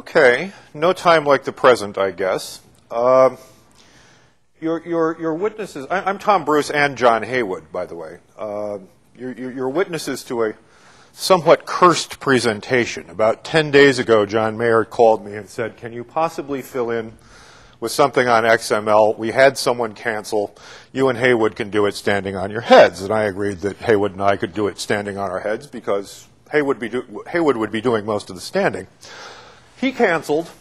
Okay, no time like the present, I guess. Your witnesses, I'm Tom Bruce and John Heywood, by the way. You're witnesses to a somewhat cursed presentation. About 10 days ago, John Mayer called me and said, can you possibly fill in with something on XML? We had someone cancel. You and Heywood can do it standing on your heads. And I agreed that Heywood and I could do it standing on our heads because Heywood would be doing most of the standing. He canceled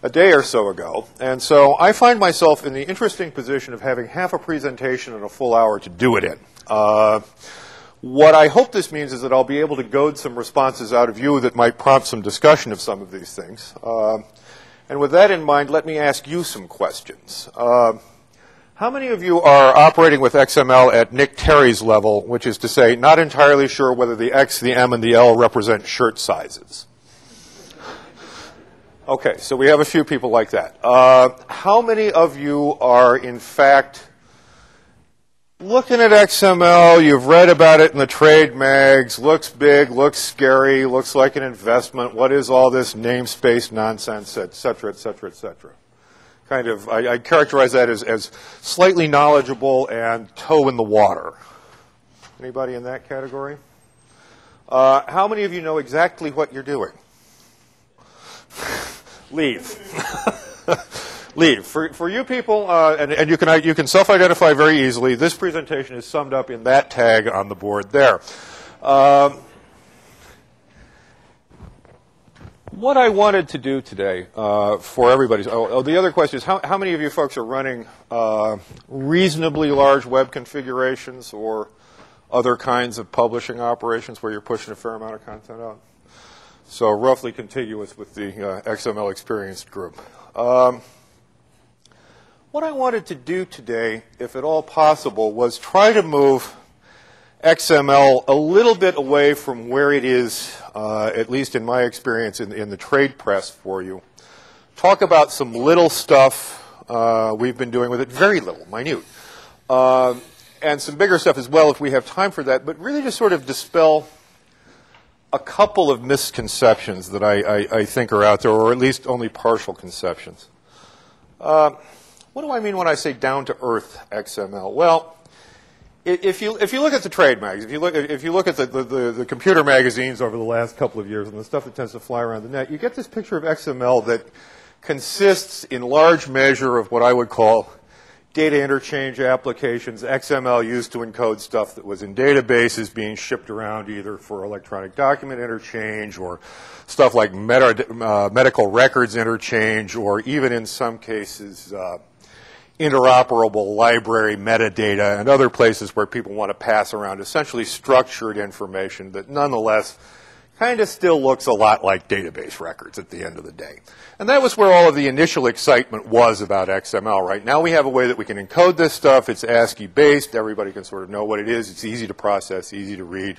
a day or so ago, and so I find myself in the interesting position of having half a presentation and a full hour to do it in. What I hope this means is that I'll be able to goad some responses out of you that might prompt some discussion of some of these things. And with that in mind, let me ask you some questions. How many of you are operating with XML at Nick Terry's level, which is to say, not entirely sure whether the X, the M, and the L represent shirt sizes? Okay, so we have a few people like that. How many of you are, in fact, looking at XML? You've read about it in the trade mags. Looks big, looks scary, looks like an investment. What is all this namespace nonsense, et cetera, et cetera, et cetera? Kind of, I characterize that as slightly knowledgeable and toe in the water. Anybody in that category? How many of you know exactly what you're doing? Leave. Leave. For you people, and you can self-identify very easily, this presentation is summed up in that tag on the board there. What I wanted to do today for everybody, the other question is how many of you folks are running reasonably large web configurations or other kinds of publishing operations where you're pushing a fair amount of content out? So roughly contiguous with the XML experienced group. What I wanted to do today, if at all possible, was try to move XML a little bit away from where it is, at least in my experience, in the trade press for you. Talk about some little stuff we've been doing with it, very little, minute. And some bigger stuff as well if we have time for that, but really just sort of dispel a couple of misconceptions that I think are out there, or at least only partial conceptions. What do I mean when I say down-to-earth XML? Well, if you look at the trade mags, if you look at the computer magazines over the last couple of years and the stuff that tends to fly around the net, you get this picture of XML that consists in large measure of what I would call data interchange applications, XML used to encode stuff that was in databases being shipped around either for electronic document interchange or stuff like medical records interchange, or even in some cases interoperable library metadata and other places where people want to pass around essentially structured information that nonetheless kind of still looks a lot like database records at the end of the day. And that was where all of the initial excitement was about XML, right? Now we have a way that we can encode this stuff. It's ASCII-based. Everybody can sort of know what it is. It's easy to process, easy to read,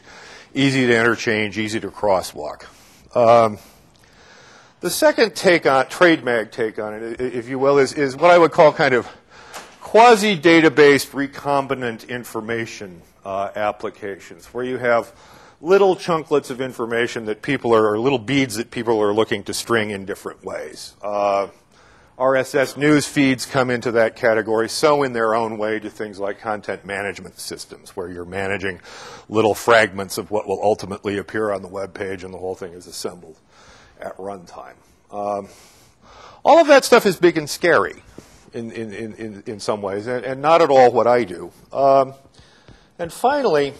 easy to interchange, easy to crosswalk. The second take on, trade mag take on it, if you will, is what I would call kind of quasi-database recombinant information applications, where you have little chunklets of information that people are, or little beads that people are looking to string in different ways. RSS news feeds come into that category, so in their own way do things like content management systems, where you're managing little fragments of what will ultimately appear on the web page and the whole thing is assembled at runtime. All of that stuff is big and scary in some ways, and not at all what I do. And finally,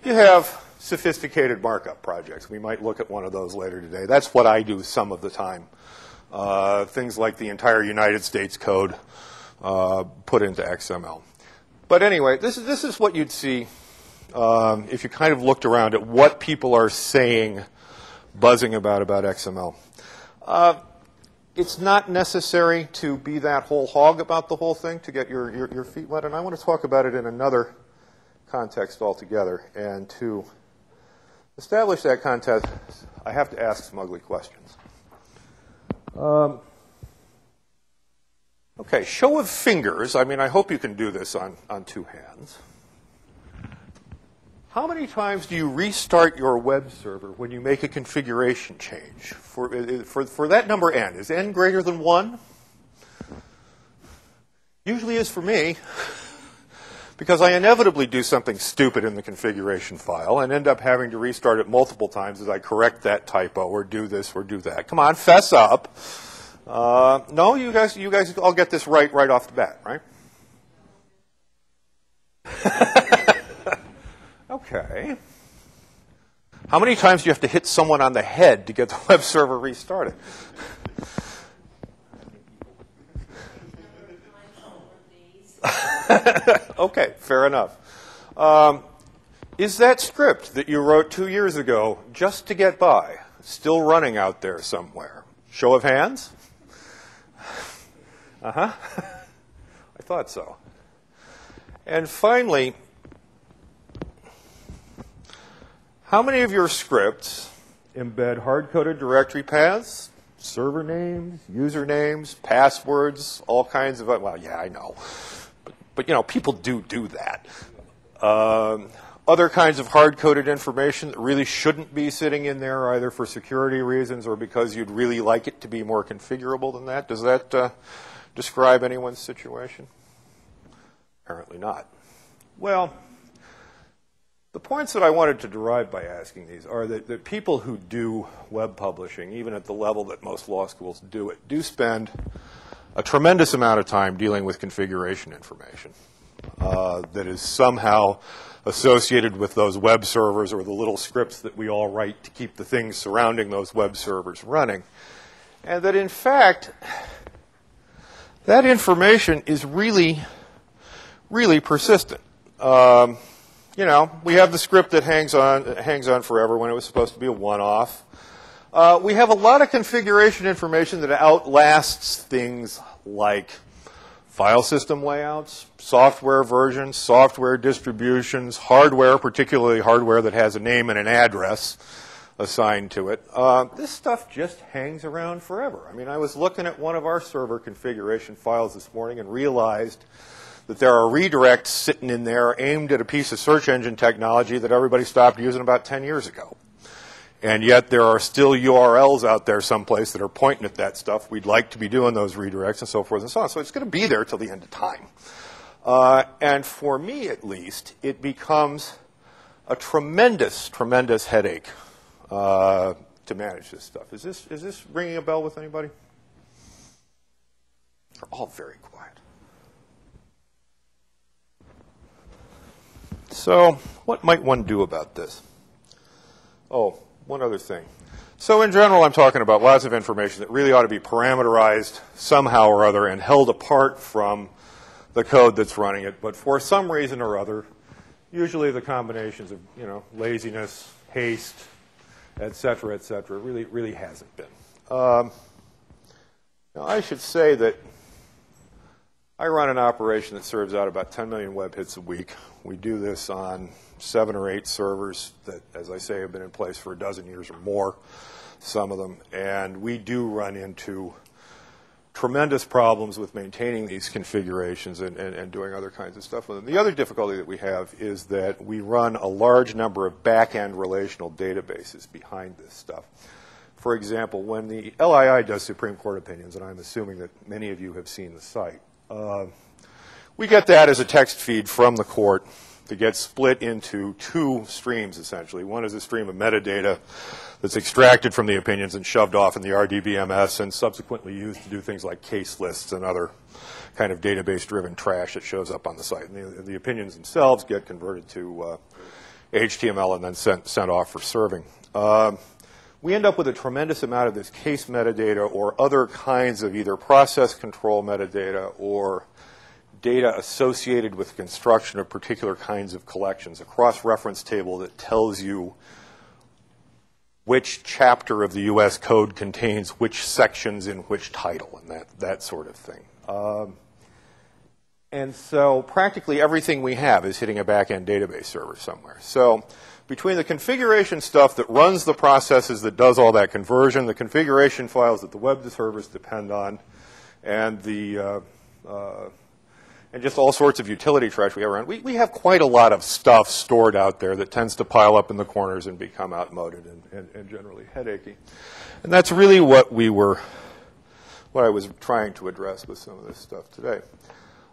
you have sophisticated markup projects. We might look at one of those later today. That's what I do some of the time. Things like the entire United States code put into XML. But anyway, this is what you'd see if you kind of looked around at what people are saying, buzzing about XML. It's not necessary to be that whole hog about the whole thing to get your feet wet, and I want to talk about it in another context altogether. And to establish that context, I have to ask some ugly questions. Okay, show of fingers. I mean, I hope you can do this on two hands. How many times do you restart your web server when you make a configuration change? For that number n, is n greater than 1? Usually is for me, because I inevitably do something stupid in the configuration file and end up having to restart it multiple times as I correct that typo or do this or do that. Come on, fess up. No, you guys all get this right off the bat, right? Okay. How many times do you have to hit someone on the head to get the web server restarted? Okay, fair enough. Is that script that you wrote 2 years ago just to get by still running out there somewhere? Show of hands? Uh-huh. I thought so. And finally, how many of your scripts embed hard-coded directory paths, server names, usernames, passwords, all kinds of, well, yeah, I know. But you know, people do that. Other kinds of hard-coded information that really shouldn't be sitting in there, either for security reasons or because you'd really like it to be more configurable than that. Does that describe anyone's situation? Apparently not. Well, the points that I wanted to derive by asking these are that people who do web publishing, even at the level that most law schools do it, do spend a tremendous amount of time dealing with configuration information that is somehow associated with those web servers or the little scripts that we all write to keep the things surrounding those web servers running. And that, in fact, that information is really, really persistent. You know, we have the script that hangs on forever when it was supposed to be a one-off. We have a lot of configuration information that outlasts things like file system layouts, software versions, software distributions, hardware, particularly hardware that has a name and an address assigned to it. This stuff just hangs around forever. I mean, I was looking at one of our server configuration files this morning and realized that there are redirects sitting in there aimed at a piece of search engine technology that everybody stopped using about 10 years ago. And yet there are still URLs out there someplace that are pointing at that stuff. We'd like to be doing those redirects and so forth and so on. So it's going to be there till the end of time. And for me, at least, it becomes a tremendous, tremendous headache to manage this stuff. Is this ringing a bell with anybody? They're all very quiet. So what might one do about this? Oh, one other thing. So in general, I'm talking about lots of information that really ought to be parameterized somehow or other and held apart from the code that's running it. But for some reason or other, usually the combinations of, you know, laziness, haste, et cetera, really hasn't been. Now, I should say that I run an operation that serves out about 10 million web hits a week. We do this on 7 or 8 servers that, as I say, have been in place for a dozen years or more, some of them. And we do run into tremendous problems with maintaining these configurations and doing other kinds of stuff with them. The other difficulty that we have is that we run a large number of back-end relational databases behind this stuff. For example, when the LII does Supreme Court opinions, and I'm assuming that many of you have seen the site, we get that as a text feed from the court that gets split into 2 streams, essentially. One is a stream of metadata that's extracted from the opinions and shoved off in the RDBMS and subsequently used to do things like case lists and other kind of database-driven trash that shows up on the site. And the opinions themselves get converted to HTML and then sent off for serving. We end up with a tremendous amount of this case metadata or other kinds of either process control metadata or data associated with construction of particular kinds of collections, a cross-reference table that tells you which chapter of the U.S. Code contains which sections in which title and that sort of thing. And so practically everything we have is hitting a back-end database server somewhere. So between the configuration stuff that runs the processes that does all that conversion, the configuration files that the web servers depend on, and the and just all sorts of utility trash we have around. We have quite a lot of stuff stored out there that tends to pile up in the corners and become outmoded and generally headachy. And that's really what I was trying to address with some of this stuff today.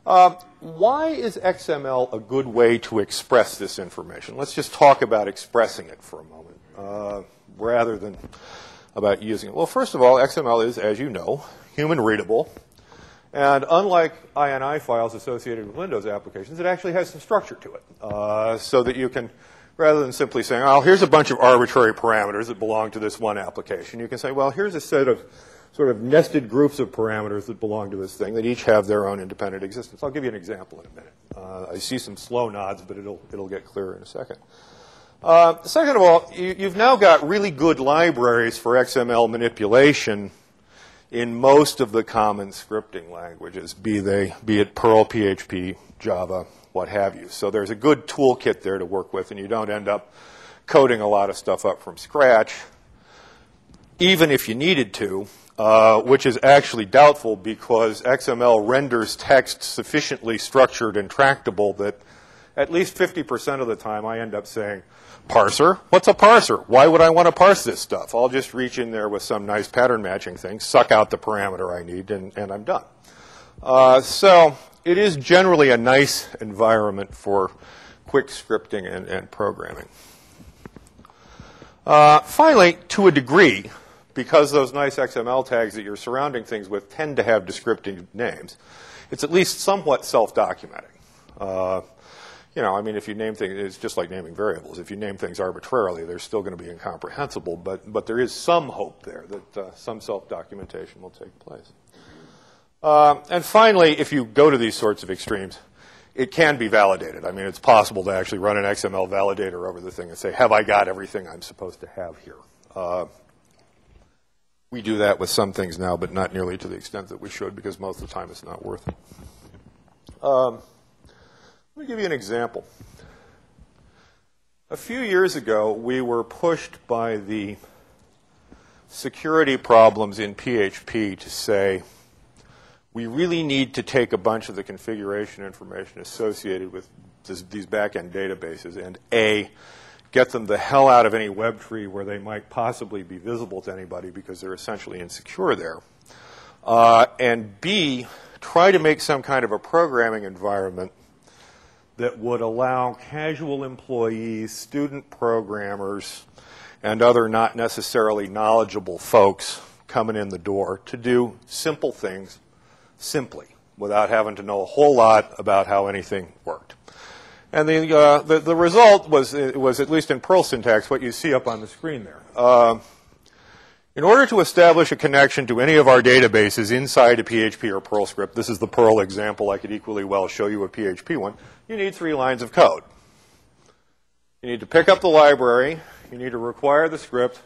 Why is XML a good way to express this information? Let's just talk about expressing it for a moment, rather than about using it. Well, first of all, XML is, as you know, human readable. And unlike INI files associated with Windows applications, it actually has some structure to it. So that you can, rather than simply saying, oh, here's a bunch of arbitrary parameters that belong to this one application, you can say, well, here's a set of sort of nested groups of parameters that belong to this thing that each have their own independent existence. I'll give you an example in a minute. I see some slow nods, but it'll get clearer in a second. Second of all, you've now got really good libraries for XML manipulation in most of the common scripting languages, be it Perl, PHP, Java, what have you. So there's a good toolkit there to work with, and you don't end up coding a lot of stuff up from scratch, even if you needed to, which is actually doubtful because XML renders text sufficiently structured and tractable that at least 50% of the time I end up saying, parser? What's a parser? Why would I want to parse this stuff? I'll just reach in there with some nice pattern matching thing, suck out the parameter I need, and I'm done. So it is generally a nice environment for quick scripting and programming. Finally, to a degree, because those nice XML tags that you're surrounding things with tend to have descriptive names, it's at least somewhat self-documenting. I mean, if you name things, it's just like naming variables. If you name things arbitrarily, they're still going to be incomprehensible, but there is some hope there that some self-documentation will take place. And finally, if you go to these sorts of extremes, it can be validated. I mean, it's possible to actually run an XML validator over the thing and say, have I got everything I'm supposed to have here? We do that with some things now, but not nearly to the extent that we should, because most of the time it's not worth it. Let me give you an example. A few years ago, we were pushed by the security problems in PHP to say, we really need to take a bunch of the configuration information associated with these back-end databases and A, get them the hell out of any web tree where they might possibly be visible to anybody because they're essentially insecure there. And B, try to make some kind of a programming environment that would allow casual employees, student programmers, and other not necessarily knowledgeable folks coming in the door to do simple things simply, without having to know a whole lot about how anything worked. And the result was, at least in Perl syntax, what you see up on the screen there. In order to establish a connection to any of our databases inside a PHP or Perl script, this is the Perl example, I could equally well show you a PHP one, you need 3 lines of code. You need to pick up the library, you need to require the script,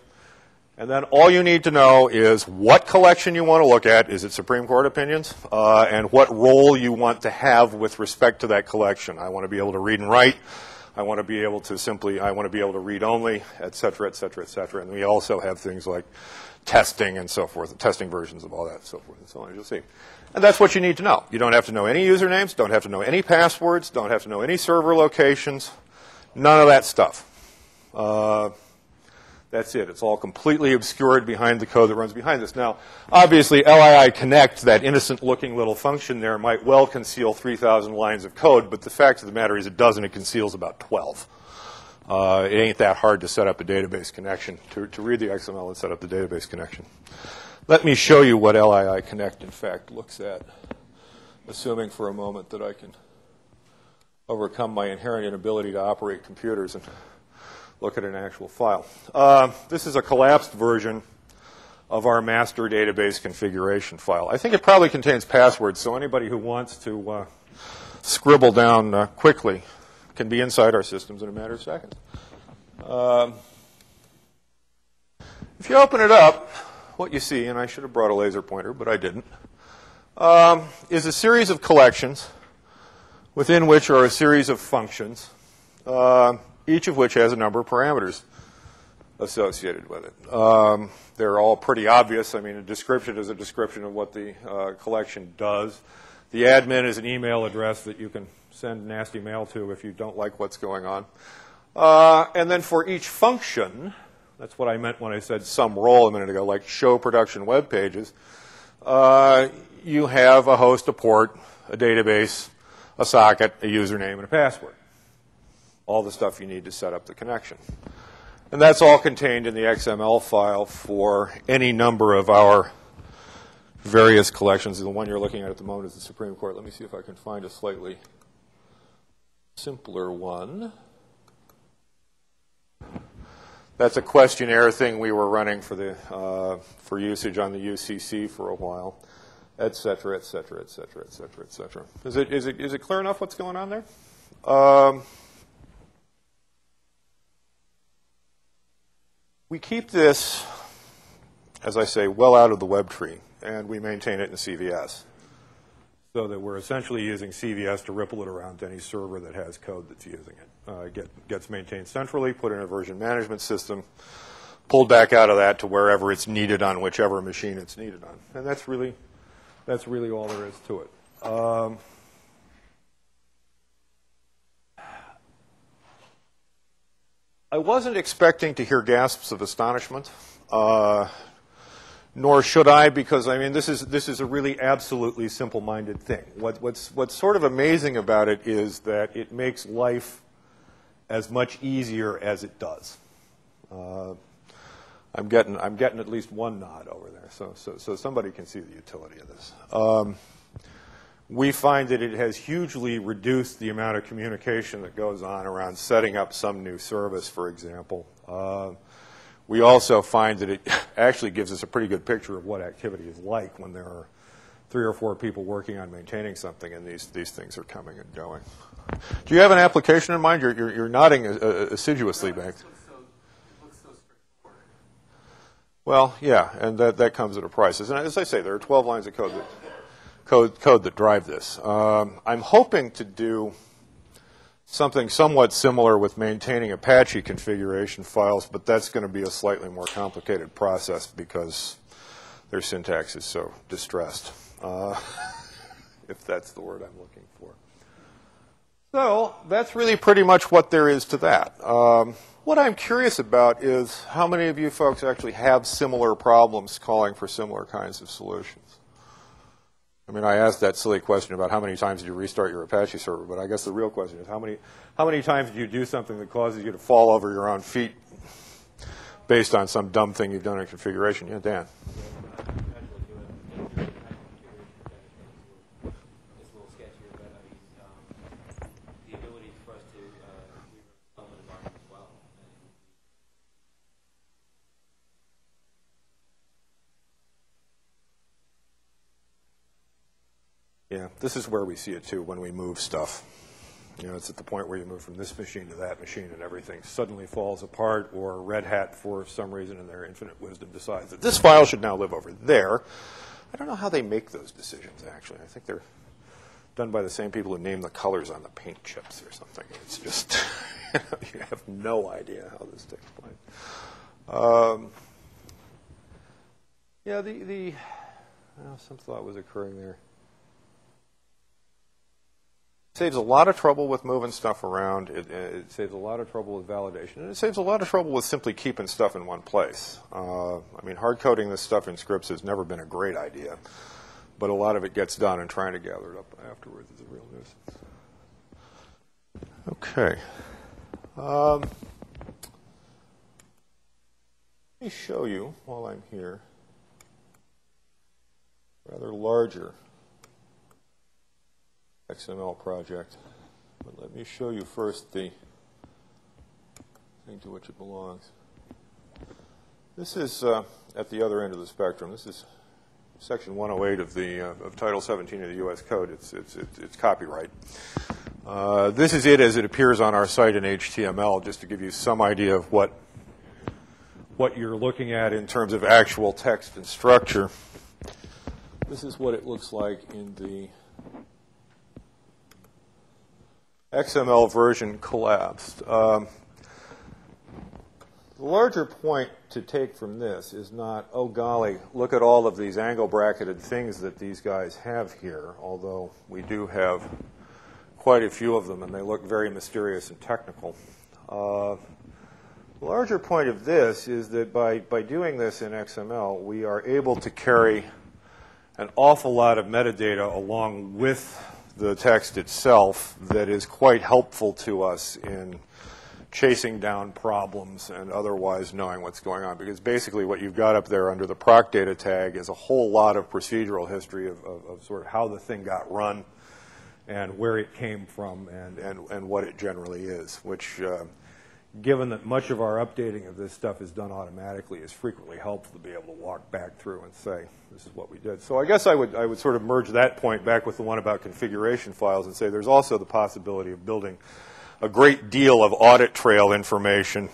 and then all you need to know is what collection you want to look at, is it Supreme Court opinions, and what role you want to have with respect to that collection. I want to be able to read and write. I want to be able to read only, et cetera, et cetera, et cetera. And we also have things like testing and so forth, testing versions of all that, and so forth and so on, as you'll see. And that's what you need to know. You don't have to know any usernames, don't have to know any passwords, don't have to know any server locations, none of that stuff. That's it. It's all completely obscured behind the code that runs behind this. Now, obviously, LII connect, that innocent-looking little function there, might well conceal 3,000 lines of code, but the fact of the matter is it doesn't. It conceals about 12. It ain't that hard to set up a database connection, to read the XML and set up the database connection. Let me show you what LII connect, in fact, looks at, assuming for a moment that I can overcome my inherent inability to operate computers and look at an actual file. This is a collapsed version of our master database configuration file. I think it probably contains passwords, so anybody who wants to scribble down quickly can be inside our systems in a matter of seconds. If you open it up, what you see, and I should have brought a laser pointer, but I didn't, is a series of collections within which are a series of functions, each of which has a number of parameters associated with it. They're all pretty obvious. I mean, a description is a description of what the collection does. The admin is an email address that you can send nasty mail to if you don't like what's going on. And then for each function, that's what I meant when I said some role a minute ago, like show production web pages, you have a host, a port, a database, a socket, a username, and a password. All the stuff you need to set up the connection. And that's all contained in the XML file for any number of our various collections. The one you're looking at the moment is the Supreme Court. Let me see if I can find a slightly simpler one. That's a questionnaire thing we were running for the for usage on the UCC for a while, et cetera, et cetera, et cetera, et cetera, et cetera. Is it clear enough what's going on there? We keep this, as I say, well out of the web tree, and we maintain it in CVS, so that we're essentially using CVS to ripple it around to any server that has code that's using it. Gets maintained centrally, put in a version management system, pulled back out of that to wherever it's needed on whichever machine it's needed on. And that's really all there is to it. I wasn't expecting to hear gasps of astonishment, nor should I, because I mean this is a really absolutely simple-minded thing. What's sort of amazing about it is that it makes life as much easier as it does. I'm getting at least one nod over there, so somebody can see the utility of this. We find that it has hugely reduced the amount of communication that goes on around setting up some new service, for example. We also find that it actually gives us a pretty good picture of what activity is like when there are 3 or 4 people working on maintaining something and these things are coming and going. Do you have an application in mind? You're nodding assiduously, Bank. It looks so straightforward. Well, yeah, and that comes at a price. And as I say, there are 12 lines of code that drive this. I'm hoping to do something somewhat similar with maintaining Apache configuration files, but that's going to be a slightly more complicated process because their syntax is so distressed, if that's the word I'm looking for. So that's really pretty much what there is to that. What I'm curious about is how many of you folks actually have similar problems calling for similar kinds of solutions. I mean, I asked that silly question about how many times do you restart your Apache server, but I guess the real question is how many times do you do something that causes you to fall over your own feet based on some dumb thing you've done in configuration? Yeah, Dan. Yeah, this is where we see it too when we move stuff. You know, it's at the point where you move from this machine to that machine and everything suddenly falls apart, or Red Hat, for some reason in their infinite wisdom, decides that this file should now live over there. I don't know how they make those decisions, actually. I think they're done by the same people who name the colors on the paint chips or something. It's just, you have no idea how this takes place. Yeah, some thought was occurring there. It saves a lot of trouble with moving stuff around. It saves a lot of trouble with validation. And it saves a lot of trouble with simply keeping stuff in one place. I mean, hard-coding this stuff in scripts has never been a great idea. But a lot of it gets done, and trying to gather it up afterwards is a real nuisance. Okay. Let me show you, while I'm here, a rather larger XML project. But let me show you first the thing to which it belongs. This is at the other end of the spectrum. This is Section 108 of Title 17 of the U.S. Code. It's copyright. This is it as it appears on our site in HTML, just to give you some idea of what you're looking at in terms of actual text and structure. This is what it looks like in the XML version collapsed. The larger point to take from this is not, oh golly, look at all of these angle bracketed things that these guys have here, although we do have quite a few of them and they look very mysterious and technical. The larger point of this is that by doing this in XML, we are able to carry an awful lot of metadata along with the text itself that is quite helpful to us in chasing down problems and otherwise knowing what's going on. Because basically what you've got up there under the proc data tag is a whole lot of procedural history of sort of how the thing got run and where it came from and what it generally is, which, given that much of our updating of this stuff is done automatically, is frequently helpful to be able to walk back through and say, this is what we did. So I guess I would sort of merge that point back with the one about configuration files and say there's also the possibility of building a great deal of audit trail information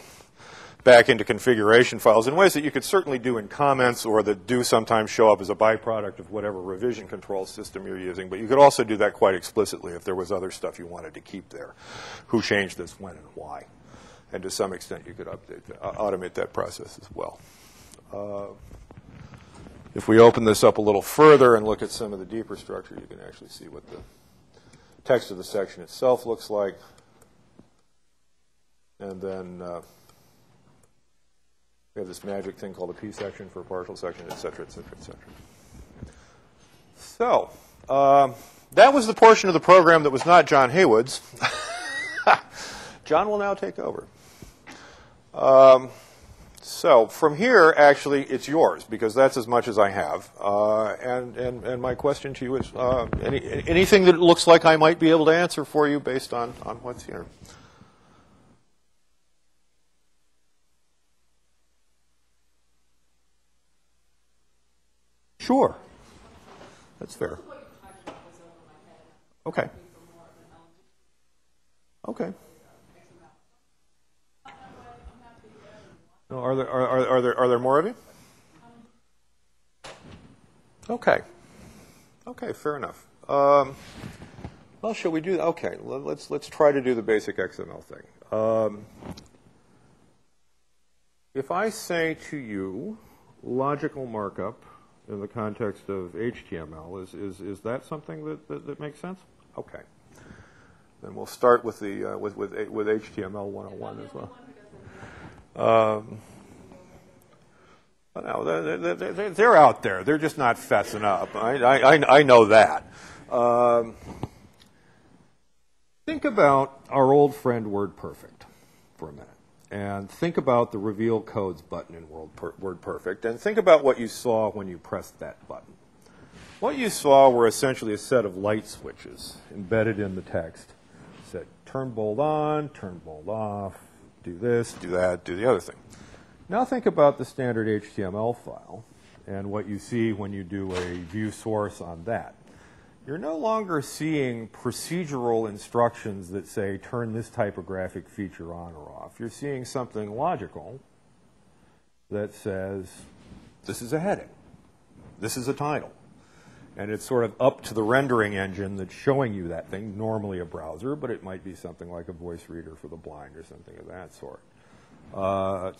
back into configuration files in ways that you could certainly do in comments or that do sometimes show up as a byproduct of whatever revision control system you're using. But you could also do that quite explicitly if there was other stuff you wanted to keep there. Who changed this, when, and why. And to some extent, you could automate that process as well. If we open this up a little further and look at some of the deeper structure, you can actually see what the text of the section itself looks like. And then we have this magic thing called a P section for a partial section, et cetera, et cetera, et cetera. So that was the portion of the program that was not John Heywood's. John will now take over. So from here, actually, it's yours, because that's as much as I have. And my question to you is, anything that looks like I might be able to answer for you based on what's here? Sure. That's fair. Okay. Okay. No, are there more of you? Okay. Okay, fair enough. Well, shall we do that? Okay, let's try to do the basic XML thing. If I say to you logical markup in the context of HTML, is that something that makes sense? Okay. Then we'll start with the with HTML 101 as well. No, they're out there. They're just not fessing up. I know that. Think about our old friend WordPerfect for a minute. And think about the Reveal Codes button in WordPerfect. And think about what you saw when you pressed that button. What you saw were essentially a set of light switches embedded in the text. It said, turn bold on, turn bold off, do this, do that, do the other thing. Now think about the standard HTML file and what you see when you do a view source on that. You're no longer seeing procedural instructions that say turn this typographic feature on or off. You're seeing something logical that says this is a heading, this is a title. And it's sort of up to the rendering engine that's showing you that thing, normally a browser, but it might be something like a voice reader for the blind or something of that sort,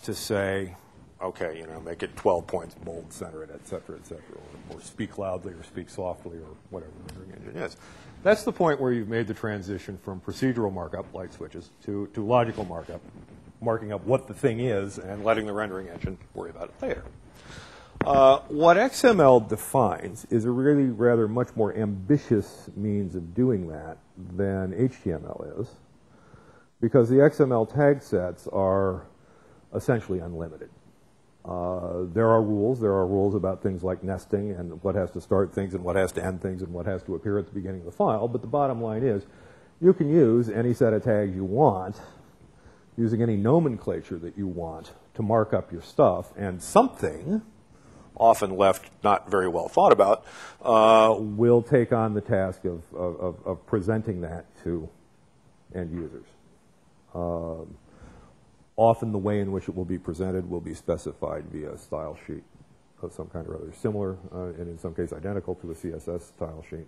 to say, okay, you know, make it 12 points, bold, center it, et cetera, or speak loudly or speak softly or whatever the rendering engine is. That's the point where you've made the transition from procedural markup, light switches, to logical markup, marking up what the thing is and letting the rendering engine worry about it later. What XML defines is a really rather much more ambitious means of doing that than HTML is, because the XML tag sets are essentially unlimited. There are rules about things like nesting and what has to start things and what has to end things and what has to appear at the beginning of the file, but the bottom line is you can use any set of tags you want, using any nomenclature that you want to mark up your stuff, and something, often left not very well thought about, will take on the task of presenting that to end users. Often the way in which it will be presented will be specified via a style sheet of some kind or other, similar and in some case identical to a CSS style sheet.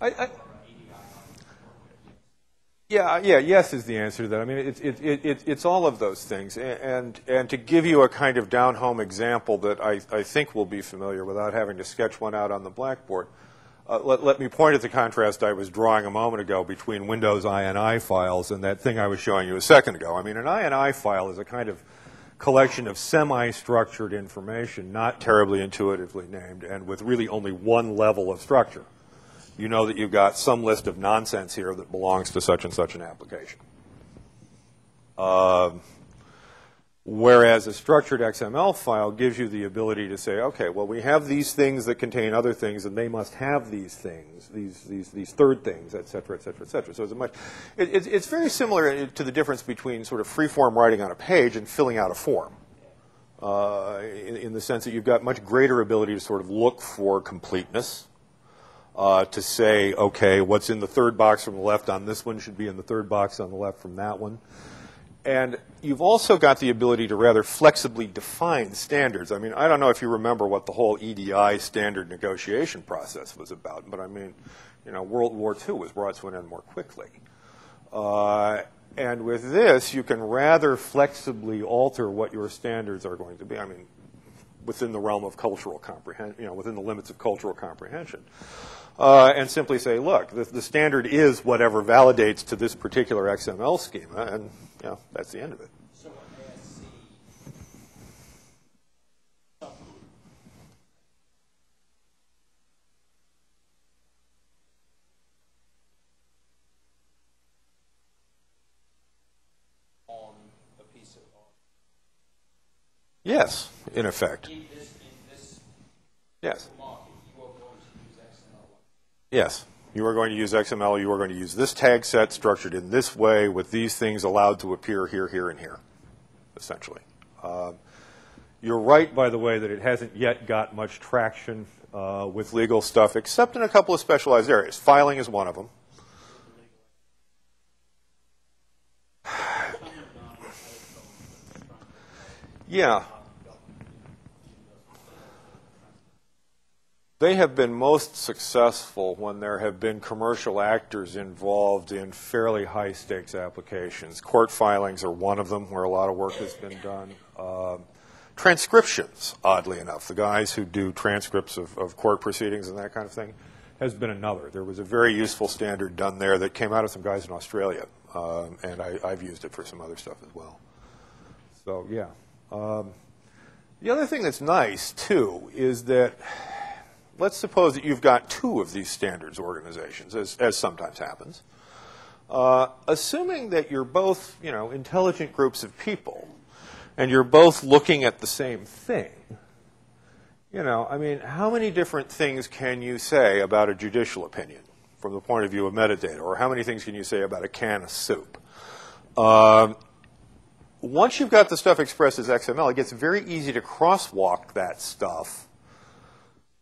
I, yes is the answer to that. I mean, it's all of those things. And to give you a kind of down-home example that I think will be familiar without having to sketch one out on the blackboard, let me point at the contrast I was drawing a moment ago between Windows INI files and that thing I was showing you a second ago. I mean, an INI file is a kind of collection of semi-structured information, not terribly intuitively named, and with really only one level of structure. You know that you've got some list of nonsense here that belongs to such and such an application. Whereas a structured XML file gives you the ability to say, okay, well, we have these things that contain other things, and they must have these things, these third things, et cetera, et cetera, et cetera. So it's very similar to the difference between sort of free-form writing on a page and filling out a form, in the sense that you've got much greater ability to sort of look for completeness, to say, okay, what's in the third box from the left on this one should be in the third box on the left from that one. And you've also got the ability to rather flexibly define standards. I mean, I don't know if you remember what the whole EDI standard negotiation process was about, but I mean, you know, World War II was brought to an end more quickly. And with this, you can rather flexibly alter what your standards are going to be. I mean, within the realm of cultural comprehension, you know, within the limits of cultural comprehension. And simply say, look, the standard is whatever validates to this particular XML schema, and you know, that's the end of it. So an ASC subgroup. On a piece of Yes, in effect. in this Yes. market, you are going to use XML. Yes. You are going to use XML. You are going to use this tag set structured in this way with these things allowed to appear here, here, and here, essentially. You're right, by the way, that it hasn't yet got much traction with legal stuff, except in a couple of specialized areas. Filing is one of them. Yeah. They have been most successful when there have been commercial actors involved in fairly high-stakes applications. Court filings are one of them, where a lot of work has been done. Transcriptions, oddly enough, the guys who do transcripts of court proceedings and that kind of thing, has been another. There was a very useful standard done there that came out of some guys in Australia, and I've used it for some other stuff as well. So, yeah. The other thing that's nice, too, is that let's suppose that you've got two of these standards organizations, as sometimes happens. Assuming that you're both, you know, intelligent groups of people, and you're both looking at the same thing, you know, I mean, how many different things can you say about a judicial opinion from the point of view of metadata, or how many things can you say about a can of soup? Once you've got the stuff expressed as XML, it gets very easy to crosswalk that stuff,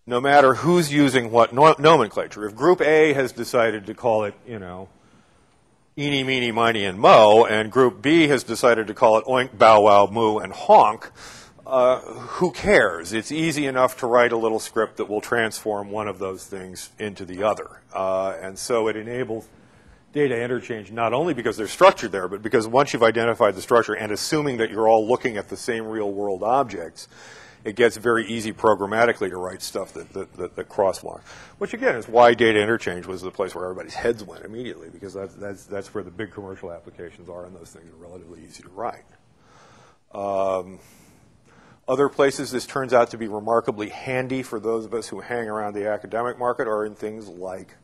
no matter who's using what nomenclature. If Group A has decided to call it, you know, eeny, meeny, miny, and mo, and Group B has decided to call it oink, bow, wow, moo, and honk, who cares? It's easy enough to write a little script that will transform one of those things into the other. And so it enables data interchange not only because there's structure there, but because once you've identified the structure and assuming that you're all looking at the same real-world objects, it gets very easy programmatically to write stuff that crosswalks. Which, again, is why data interchange was the place where everybody's heads went immediately, because that's where the big commercial applications are, and those things are relatively easy to write. Other places this turns out to be remarkably handy for those of us who hang around the academic market are in things like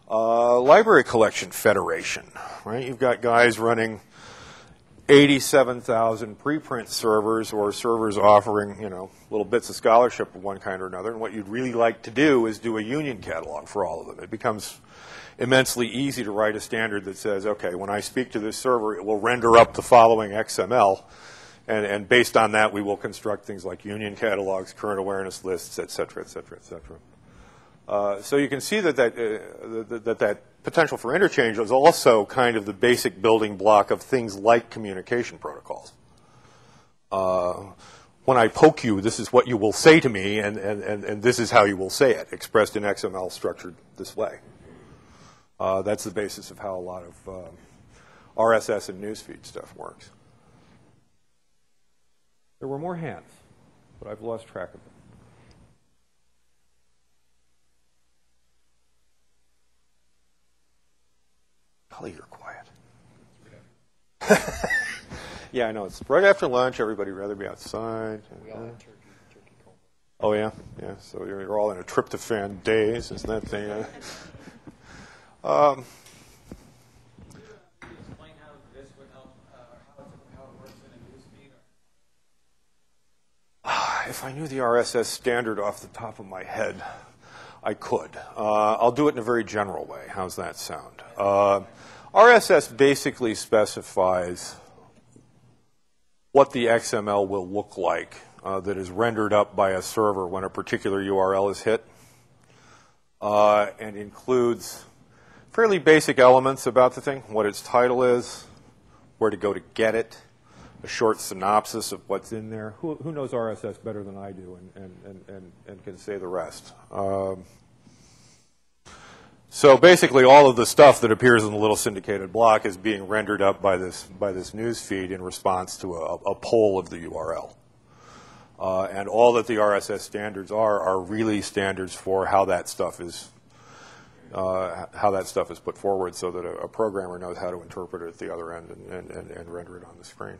library collection federation, right? You've got guys running 87,000 preprint servers, or servers offering, you know, little bits of scholarship of one kind or another. And what you'd really like to do is do a union catalog for all of them. It becomes immensely easy to write a standard that says, okay, when I speak to this server, it will render up the following XML. And based on that, we will construct things like union catalogs, current awareness lists, et cetera, et cetera, et cetera. So you can see that potential for interchange is also kind of the basic building block of things like communication protocols. When I poke you, this is what you will say to me, and this is how you will say it, expressed in XML structured this way. That's the basis of how a lot of RSS and newsfeed stuff works. There were more hands, but I've lost track of them. Golly, you're quiet. Yeah, I know. It's right after lunch. Everybody would rather be outside. We all have turkey cold. Oh, yeah? Yeah. So you're all in a tryptophan daze, isn't that thing? Explain how this would help, or how it works in a newsfeed? If I knew the RSS standard off the top of my head, I could. I'll do it in a very general way. How's that sound? RSS basically specifies what the XML will look like that is rendered up by a server when a particular URL is hit, and includes fairly basic elements about the thing, what its title is, where to go to get it, a short synopsis of what's in there. Who knows RSS better than I do and can say the rest? So basically, all of the stuff that appears in the little syndicated block is being rendered up by this news feed in response to a poll of the URL. And all that the RSS standards are really standards for how that stuff is put forward, so that a programmer knows how to interpret it at the other end and render it on the screen.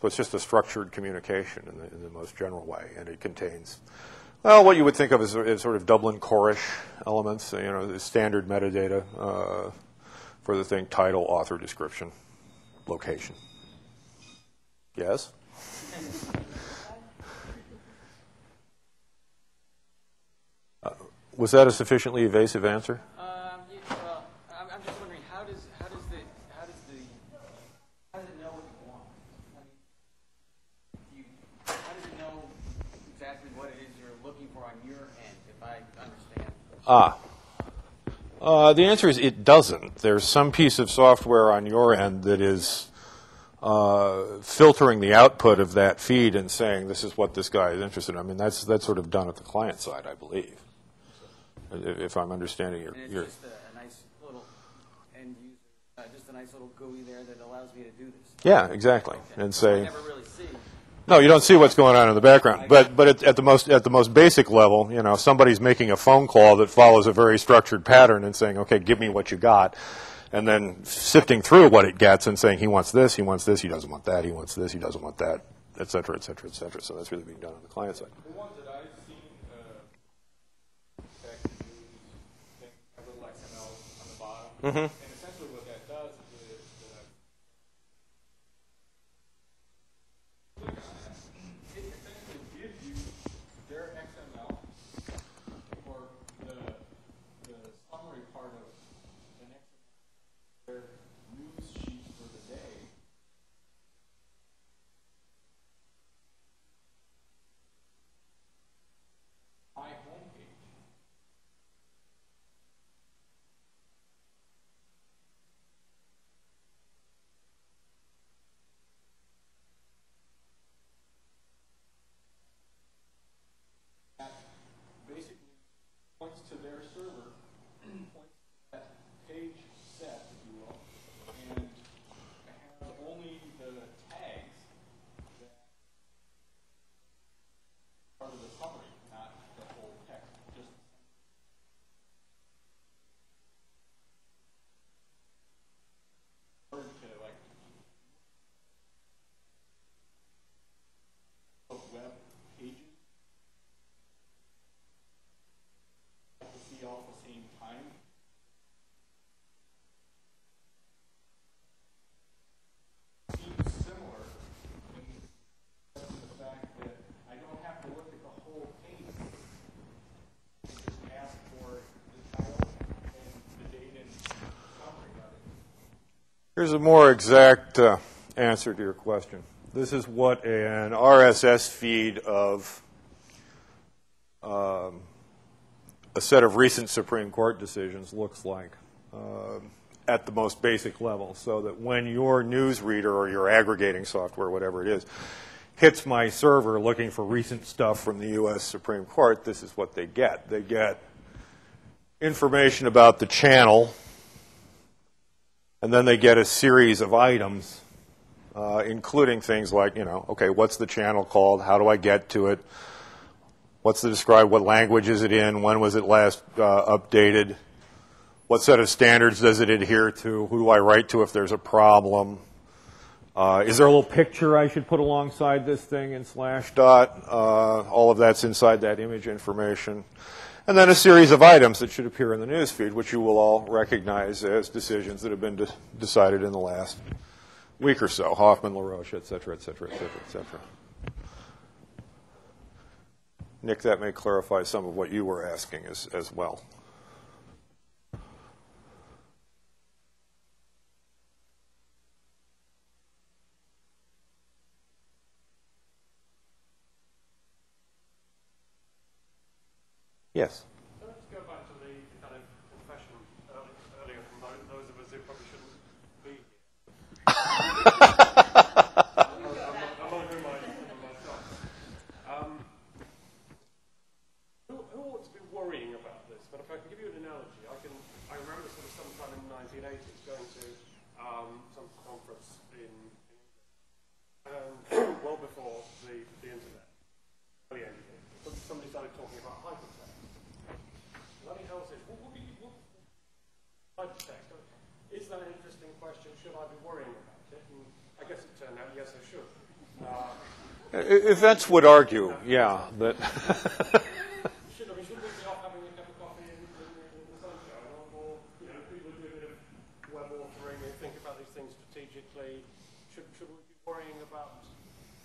So it's just a structured communication in the most general way, and it contains, well, what you would think of as sort of Dublin core-ish elements, the standard metadata for the thing: title, author, description, location. Yes? Was that a sufficiently evasive answer? Well, I'm just wondering, how does it know what you want? I mean, how does it know exactly what it is you're looking for on your end, if I understand? The answer is it doesn't. There's some piece of software on your end that is filtering the output of that feed and saying this is what this guy is interested in. I mean, that's sort of done at the client side, I believe, if I'm understanding your. And it's just a nice little end user, just a nice little GUI there that allows me to do this. Yeah, exactly. Okay. And say. I never really see. No, you don't see what's going on in the background. But at the most basic level, somebody's making a phone call that follows a very structured pattern and saying, okay, give me what you got, and then sifting through what it gets and saying he wants this, he doesn't want that, he wants this, he doesn't want that, et cetera, et cetera, et cetera. So that's really being done on the client side. The ones that I've seen that use a little XML on the bottom, and essentially what that does is it essentially gives you their XML or the summary part of the next their news sheet for the day. My homepage. That basically points to their server, points to that page set, if you will, and has only the tags that are part of the summary, not the whole text. Just in order to web pages to see all at the same time. Seems similar in the fact that I don't have to look at the whole page. I just ask for the title and the date and summary of it. Here's a more exact answer to your question. This is what an RSS feed of a set of recent Supreme Court decisions looks like at the most basic level, so that when your news reader or your aggregating software, whatever it is, hits my server looking for recent stuff from the U.S. Supreme Court, this is what they get. They get information about the channel, and then they get a series of items, including things like, okay, what's the channel called? How do I get to it? What's the describe? What language is it in? When was it last updated? What set of standards does it adhere to? Who do I write to if there's a problem? Is there a little picture I should put alongside this thing in /dot? All of that's inside that image information. And then a series of items that should appear in the newsfeed, which you will all recognize as decisions that have been decided in the last week or so. Hoffman, LaRoche, et cetera, et cetera, et cetera, et cetera. Nick, that may clarify some of what you were asking as well. Yes? So let's go back to the kind of confession earlier from those of us who probably shouldn't be here. Among whom I myself. Who ought to be worrying about this? But if I can give you an analogy, I remember sort of sometime in the 1980s going to some conference in England, well before the internet. Early 80s. Somebody started talking about hypertext. Bloody hell says, hypertext. Is that an interesting question? Should I be worrying about it? And I guess it turned out yes, I should. If that's would argue, yeah. That Should we be off having a cup of coffee in the sunshine? Or people do a bit of web authoring and think about these things strategically. Should we be worrying about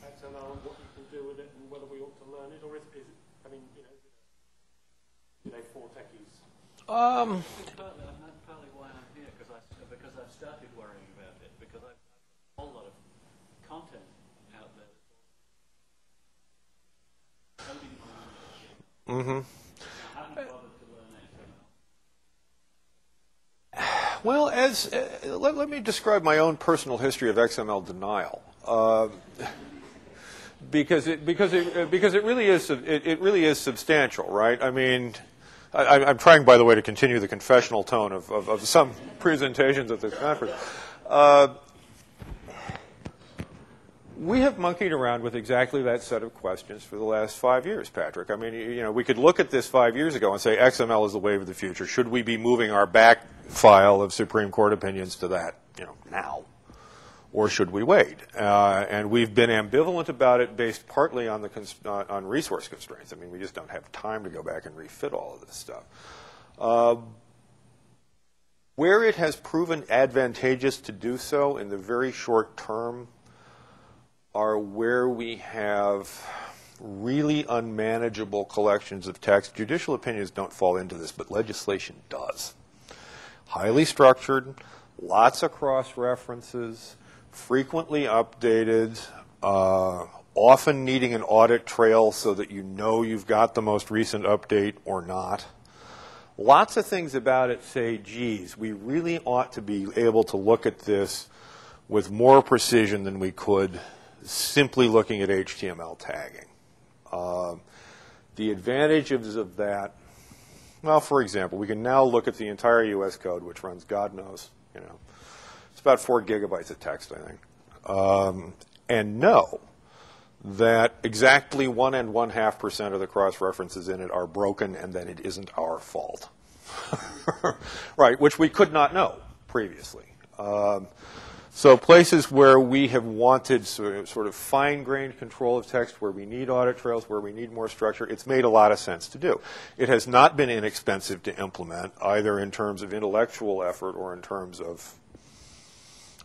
XML and what you can do with it and whether we ought to learn it? Or is it, for techies? That's partly why I'm here, because I've started worrying about it, because I've a whole lot of content out there. mm-hmm. I haven't bothered to learn XML. Well, let me describe my own personal history of XML denial, because it really is substantial, right? I mean, I'm trying, by the way, to continue the confessional tone of some presentations at this conference. We have monkeyed around with exactly that set of questions for the last 5 years, Patrick. I mean, we could look at this 5 years ago and say XML is the wave of the future. Should we be moving our back file of Supreme Court opinions to that, now? Or should we wait? And we've been ambivalent about it based partly on on resource constraints. I mean, we just don't have time to go back and refit all of this stuff. Where it has proven advantageous to do so in the very short term are where we have really unmanageable collections of text. Judicial opinions don't fall into this, but legislation does. Highly structured, lots of cross-references, frequently updated, often needing an audit trail so that you've got the most recent update or not. Lots of things about it say, geez, we really ought to be able to look at this with more precision than we could simply looking at HTML tagging. The advantages of that, well, for example, we can now look at the entire U.S. code, which runs God knows, it's about 4 gigabytes of text, I think, and know that exactly 1 1/2% of the cross-references in it are broken and that it isn't our fault. Right, which we could not know previously. So places where we have wanted sort of fine-grained control of text, where we need audit trails, where we need more structure, it's made a lot of sense to do. It has not been inexpensive to implement, either in terms of intellectual effort or in terms of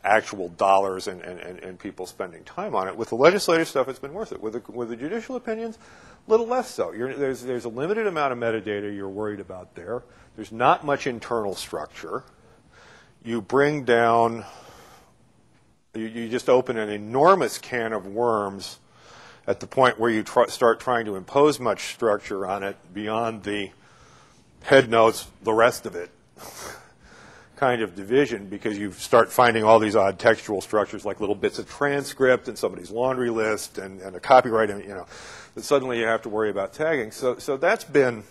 actual dollars and people spending time on it. With the legislative stuff, it's been worth it. With the judicial opinions, a little less so. There's a limited amount of metadata you're worried about there. There's not much internal structure. You bring down... You just open an enormous can of worms at the point where you start trying to impose much structure on it beyond the head notes, the rest of it kind of division, because you start finding all these odd textual structures like little bits of transcript and somebody's laundry list and a copyright, that suddenly you have to worry about tagging. So that's been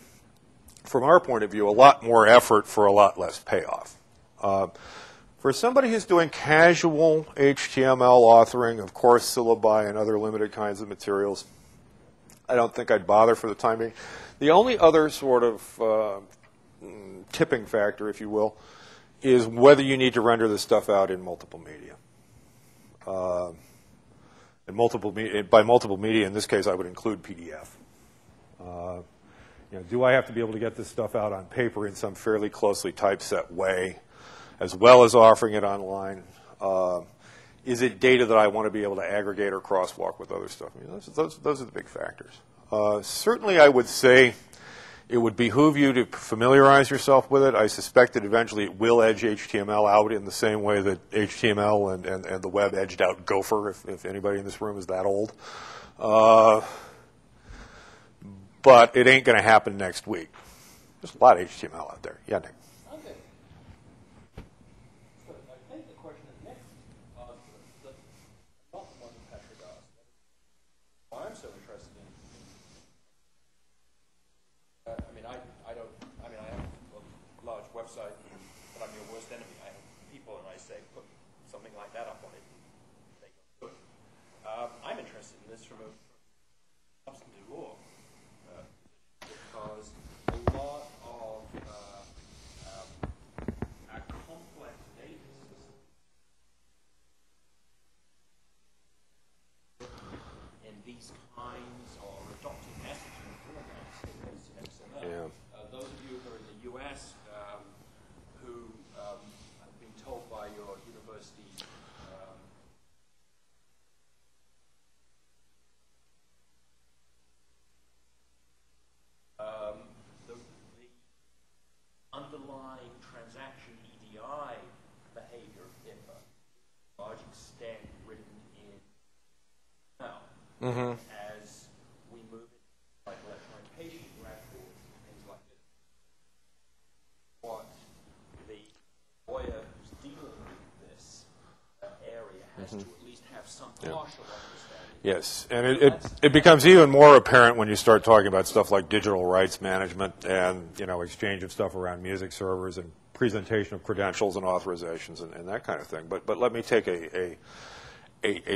from our point of view, a lot more effort for a lot less payoff. For somebody who's doing casual HTML authoring of course syllabi and other limited kinds of materials, I don't think I'd bother for the time being. The only other sort of tipping factor, if you will, is whether you need to render this stuff out in multiple media. By multiple media, in this case, I would include PDF. Do I have to be able to get this stuff out on paper in some fairly closely typeset way, as well as offering it online? Is it data that I want to be able to aggregate or crosswalk with other stuff? I mean, those are the big factors. Certainly, I would say it would behoove you to familiarize yourself with it. I suspect that eventually it will edge HTML out in the same way that HTML and the web edged out Gopher, if anybody in this room is that old. But it ain't going to happen next week. There's a lot of HTML out there. Yeah, Nick. Okay. So I think the question that Nick asked, not the one that Patrick asked. Why I'm so interested in. I have a large website, but I'm your worst enemy. I have people, and I say, put something like that up on it. They go good. I'm interested in this from a substantive law. Because a lot of our complex data systems in these kinds of adopted messaging formats, XML. Yeah. Those of you who are in the US who have been told by your university the underlying transaction EDI behavior of HIPAA, to a large extent written in now, as we move into like electronic patient records and things like this. What the lawyer who's dealing with this area has to at least have some partial understanding. Yes, and it becomes even more apparent when you start talking about stuff like digital rights management and exchange of stuff around music servers and presentation of credentials and authorizations and that kind of thing. But let me take a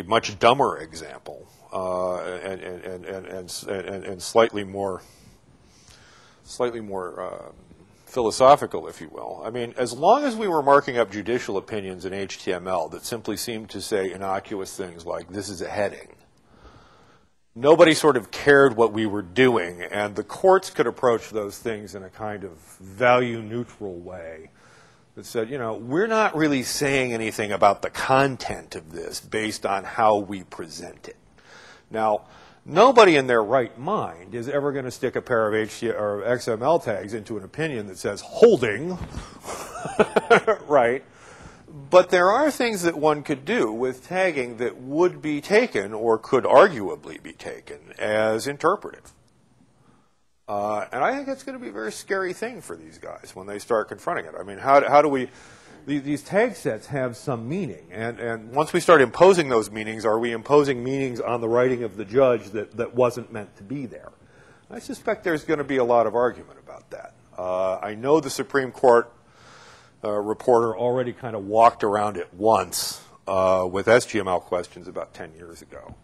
much dumber example and slightly more philosophical, if you will. I mean, as long as we were marking up judicial opinions in HTML that simply seemed to say innocuous things like this is a heading, nobody sort of cared what we were doing, and the courts could approach those things in a kind of value-neutral way that said, we're not really saying anything about the content of this based on how we present it. Now, nobody in their right mind is ever going to stick a pair of XML tags into an opinion that says holding, right? But there are things that one could do with tagging that would be taken or could arguably be taken as interpretive. And I think that's going to be a very scary thing for these guys when they start confronting it. I mean, how do we... These tag sets have some meaning. And once we start imposing those meanings, are we imposing meanings on the writing of the judge that wasn't meant to be there? I suspect there's going to be a lot of argument about that. I know the Supreme Court reporter already kind of walked around it once with SGML questions about 10 years ago.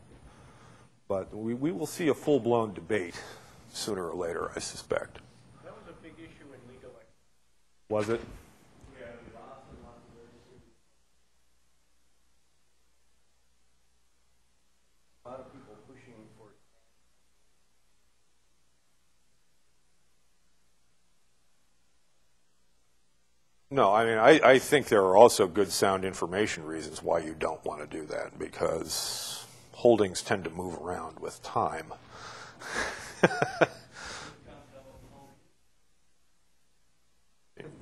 But we will see a full-blown debate sooner or later, I suspect. That was a big issue in legal. Was it? Yeah, A lot of people pushing for. No, I mean, I think there are also good sound information reasons why you don't want to do that, because holdings tend to move around with time.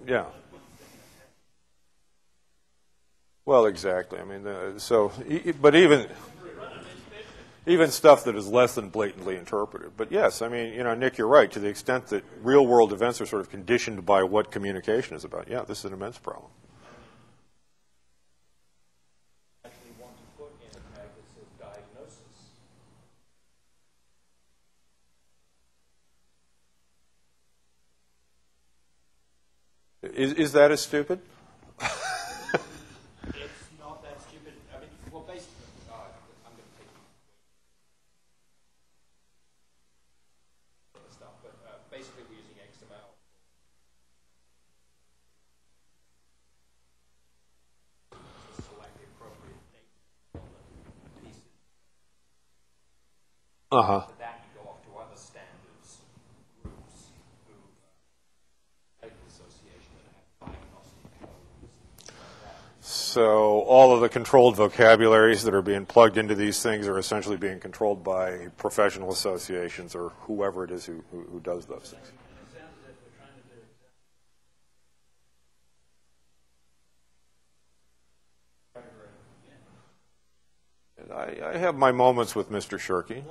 Yeah. Well, exactly. I mean, but even stuff that is less than blatantly interpreted. But yes, I mean, Nick, you're right. To the extent that real-world events are sort of conditioned by what communication is about, yeah, this is an immense problem. Actually want to put in a tag that says diagnosis. Is that as stupid? It's not that stupid. I mean, well, basically, I'm going to take the stuff, but basically we're using XML. To select the appropriate data on the pieces. Uh-huh. For that, you go off to other standards groups who take the association that have diagnostic codes. So all of the controlled vocabularies that are being plugged into these things are essentially being controlled by professional associations or whoever it is who does those things. And I have my moments with Mr. Shirky.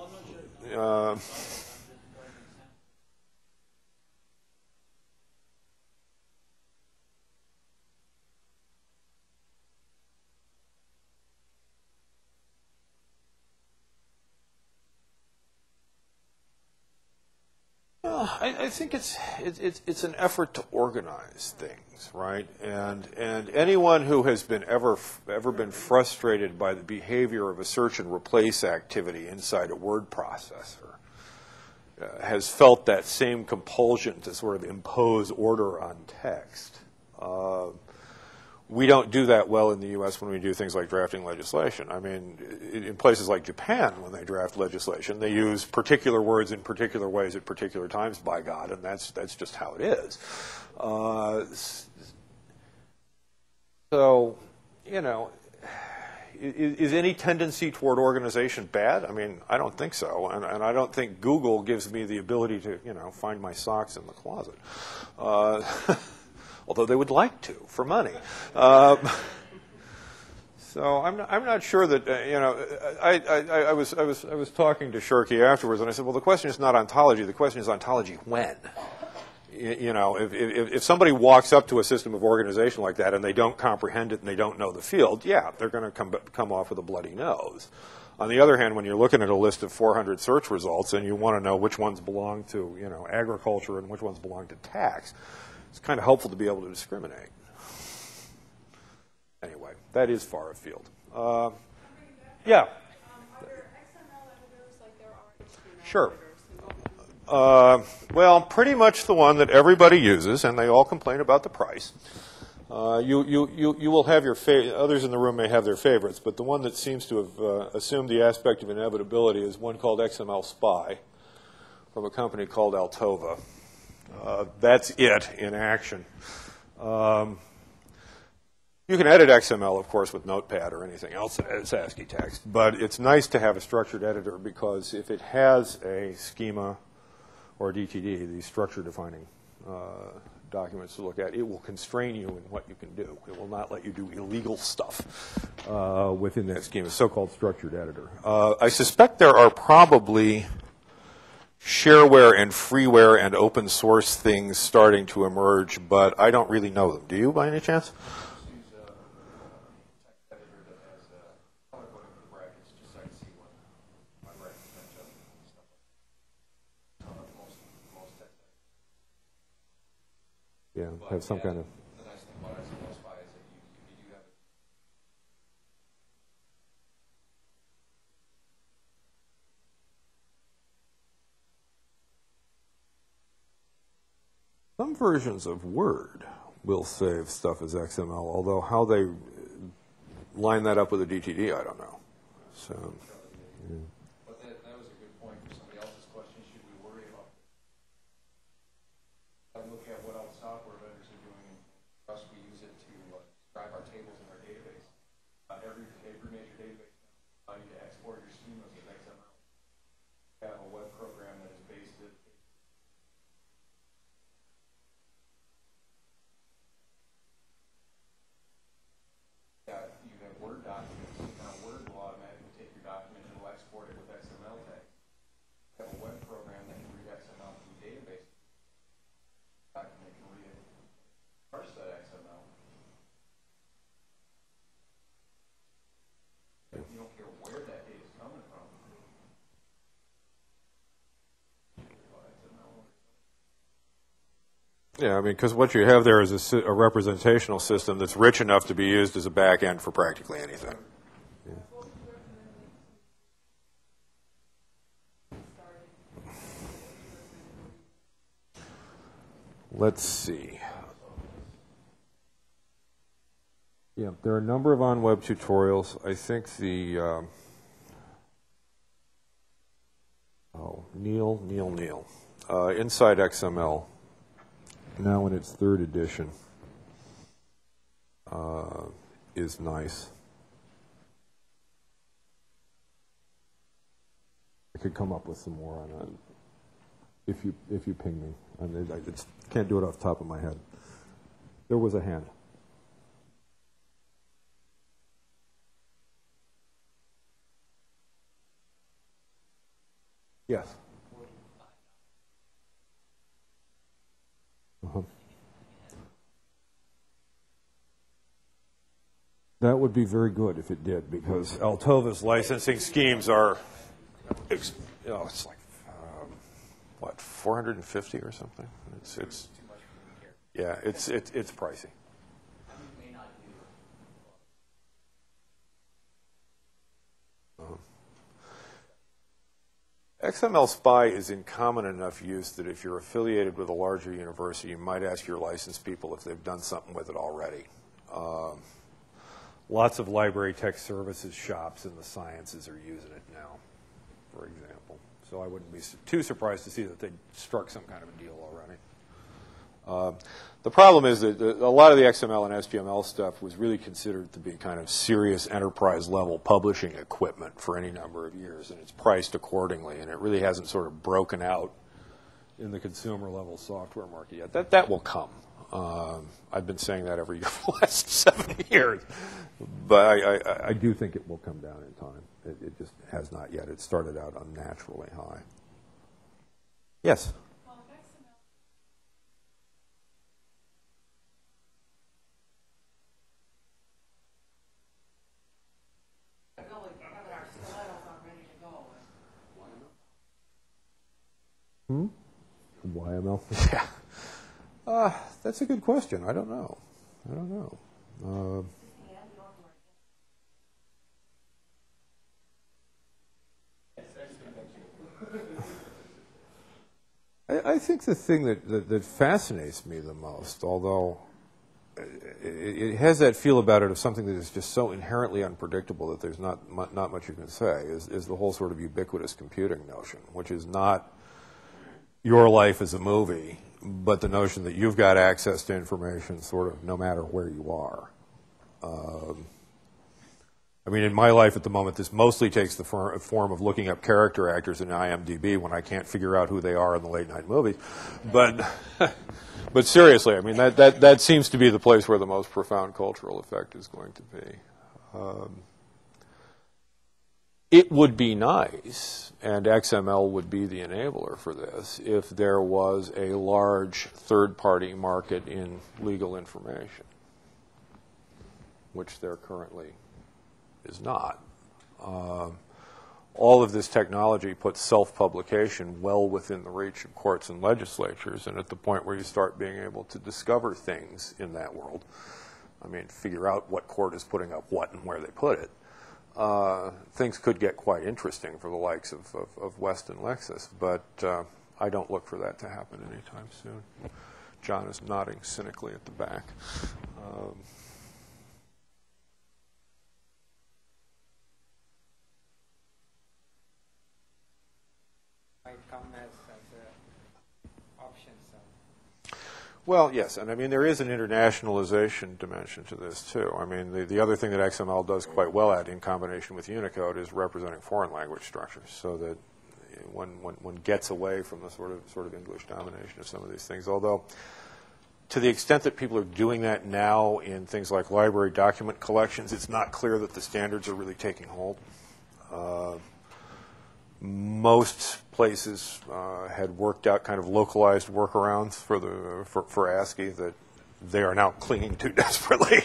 I think it's an effort to organize things, right? And anyone who has been ever been frustrated by the behavior of a search and replace activity inside a word processor has felt that same compulsion to sort of impose order on text. We don't do that well in the U.S. when we do things like drafting legislation. I mean, in places like Japan, when they draft legislation, they use particular words in particular ways at particular times, by God, and that's just how it is. So, you know, is any tendency toward organization bad? I mean, I don't think so, and I don't think Google gives me the ability to, you know, find my socks in the closet. Although they would like to for money. So I'm not sure that you know. I was talking to Shirky afterwards, and I said, well, the question is not ontology. The question is ontology when. You know, if somebody walks up to a system of organization like that and they don't comprehend it and they don't know the field, yeah, they're going to come off with a bloody nose. On the other hand, when you're looking at a list of 400 search results and you want to know which ones belong to, you know, agriculture and which ones belong to tax, it's kind of helpful to be able to discriminate. Anyway, that is far afield. Yeah. Are there XML editors like there are HTML Sure. editors? Well, pretty much the one that everybody uses, and they all complain about the price. You will have your others in the room may have their favorites, but the one that seems to have assumed the aspect of inevitability is one called XML Spy from a company called Altova. That's it in action. You can edit XML, of course, with Notepad or anything else as ASCII text, but it's nice to have a structured editor because if it has a schema or DTD, these structure-defining documents to look at, it will constrain you in what you can do. It will not let you do illegal stuff within that schema, so-called structured editor. I suspect there are probably shareware and freeware and open source things starting to emerge, but I don't really know them. Do you, by any chance? Use a text editor that has color coding for the brackets, just so I can see what my brackets match up and stuff like that. Most text editors. Yeah, have some kind of... The nice thing about XML Spy is that you do have it. Some versions of Word will save stuff as XML, although how they line that up with a DTD, I don't know. So, yeah. But that was a good point for somebody else's question. Should we worry about look at what else software vendors are doing? And for us, we use it to describe our tables in our database. Every major database allows you to export your schemas as XML. We have a web program that is based at you have Word documents. Now Word will automatically take your document and will export it Yeah, I mean, because what you have there is a representational system that's rich enough to be used as a back end for practically anything. Yeah. Let's see. Yeah, there are a number of on-web tutorials. I think the Neil. Inside XML, now in its 3rd edition, is nice. I could come up with some more on that if you ping me. I mean, I can't do it off the top of my head. There was a hand. Yes. That would be very good if it did, because Altova's licensing schemes are, it's like, what, 450 or something? It's yeah, it's pricey. XML Spy is in common enough use that if you're affiliated with a larger university, you might ask your licensed people if they've done something with it already. Lots of library tech services shops in the sciences are using it now, for example. So I wouldn't be too surprised to see that they struck some kind of a deal already. The problem is that a lot of the XML and SPML stuff was really considered to be kind of serious enterprise-level publishing equipment for any number of years, and it's priced accordingly, and it really hasn't sort of broken out in the consumer-level software market yet. That will come. I've been saying that every year for the last 7 years, but I do think it will come down in time. It just has not yet. It started out unnaturally high. Yes? YML? Yeah. That's a good question. I don't know. I think the thing that fascinates me the most, although it has that feel about it of something that is just so inherently unpredictable that there's not much you can say, is the whole sort of ubiquitous computing notion, which is not your life as a movie, but the notion that you've got access to information sort of no matter where you are. I mean, in my life at the moment, this mostly takes the form of looking up character actors in IMDb when I can't figure out who they are in the late-night movies. But seriously, I mean, that seems to be the place where the most profound cultural effect is going to be. It would be nice, and XML would be the enabler for this, if there was a large third-party market in legal information, which there currently is not. All of this technology puts self-publication well within the reach of courts and legislatures, and at the point where you start being able to discover things in that world, I mean, figure out what court is putting up what and where they put it, things could get quite interesting for the likes of West and Lexis, but I don't look for that to happen anytime soon. John is nodding cynically at the back. Come as options. Well, yes, and I mean, there is an internationalization dimension to this, too. I mean, the other thing that XML does quite well at, in combination with Unicode, is representing foreign language structures, so that one gets away from the sort of English domination of some of these things. Although, to the extent that people are doing that now in things like library document collections, it's not clear that the standards are really taking hold. Most places had worked out kind of localized workarounds for ASCII that they are now clinging to desperately.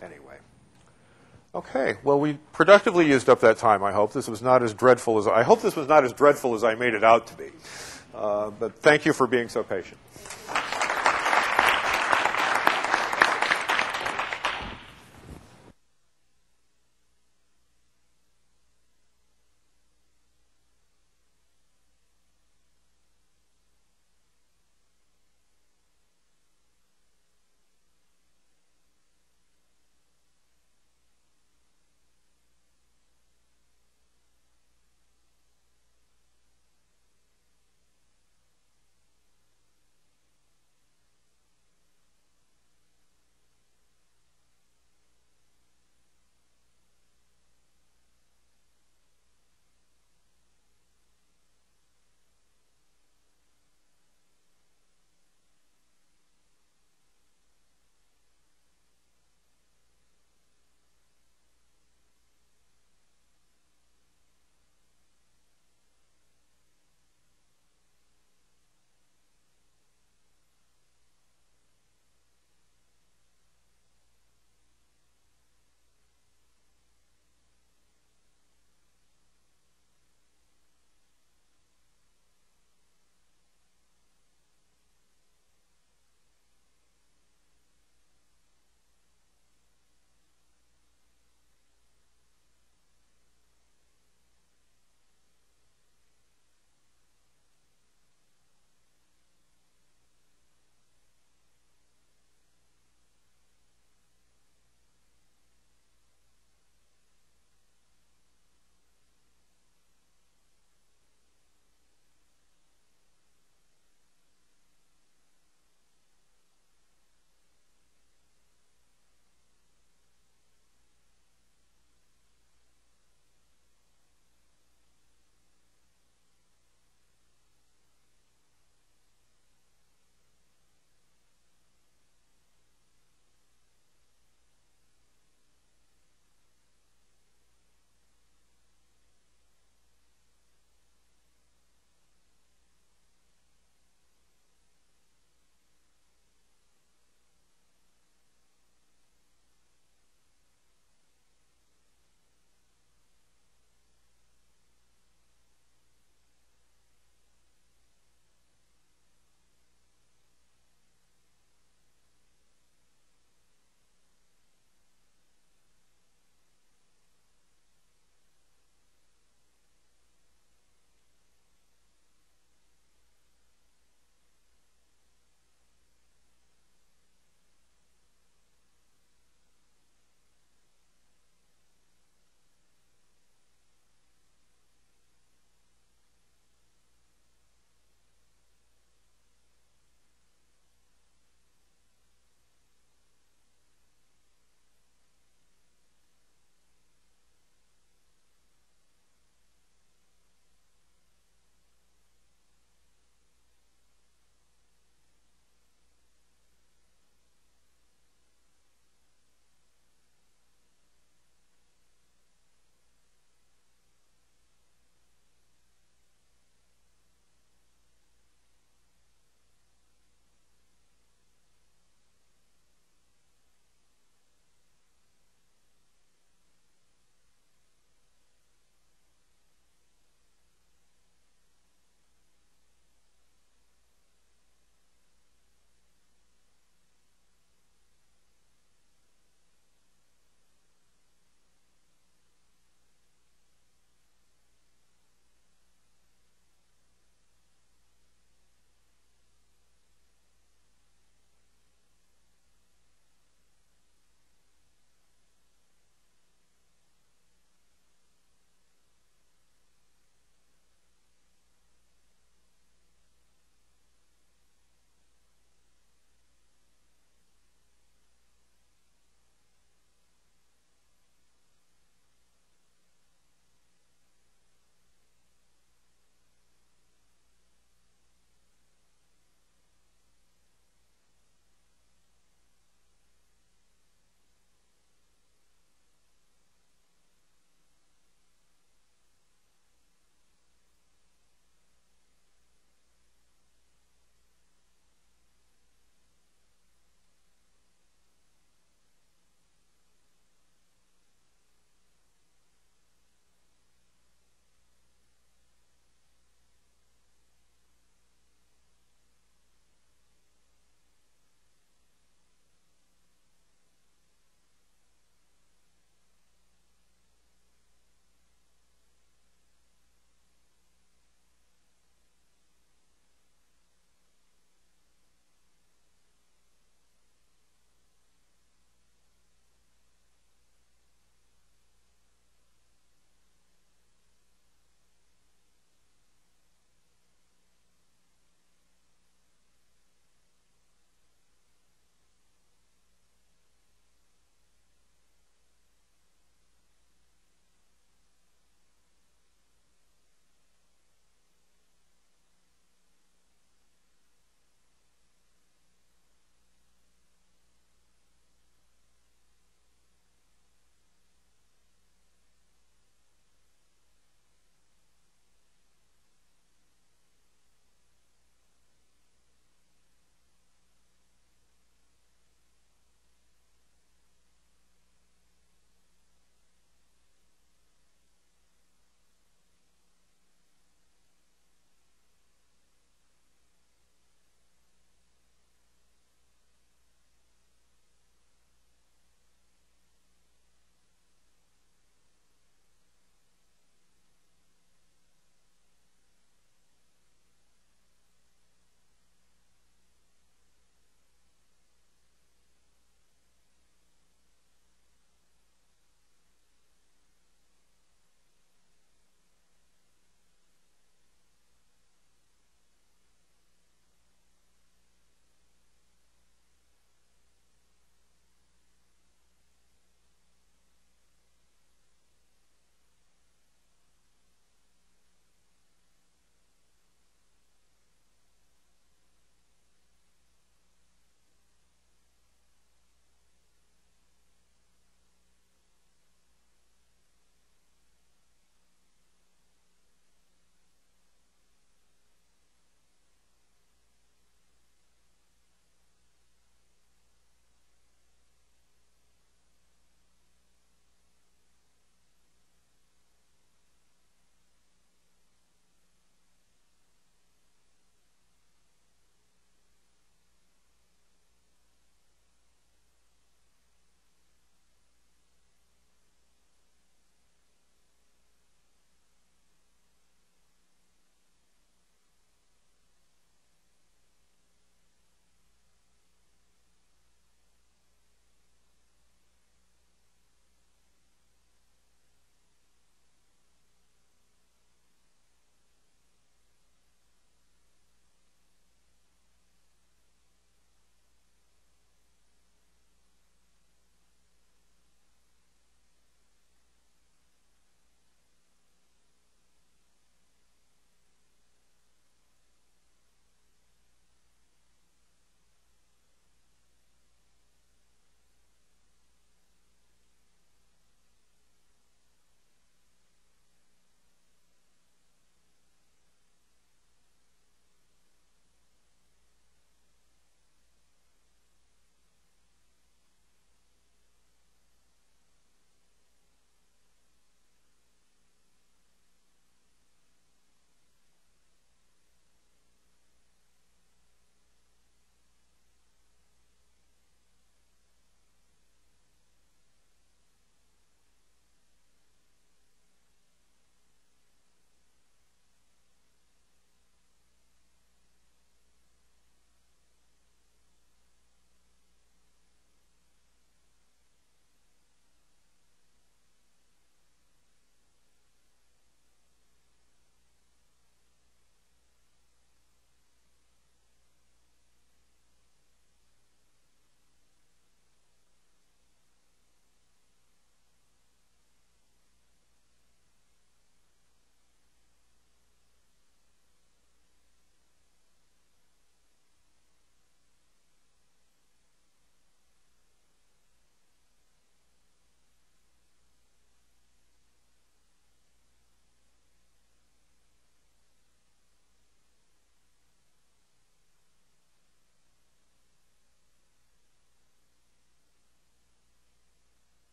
Anyway, okay. Well, we productively used up that time. I hope this was not as dreadful as I made it out to be. But thank you for being so patient.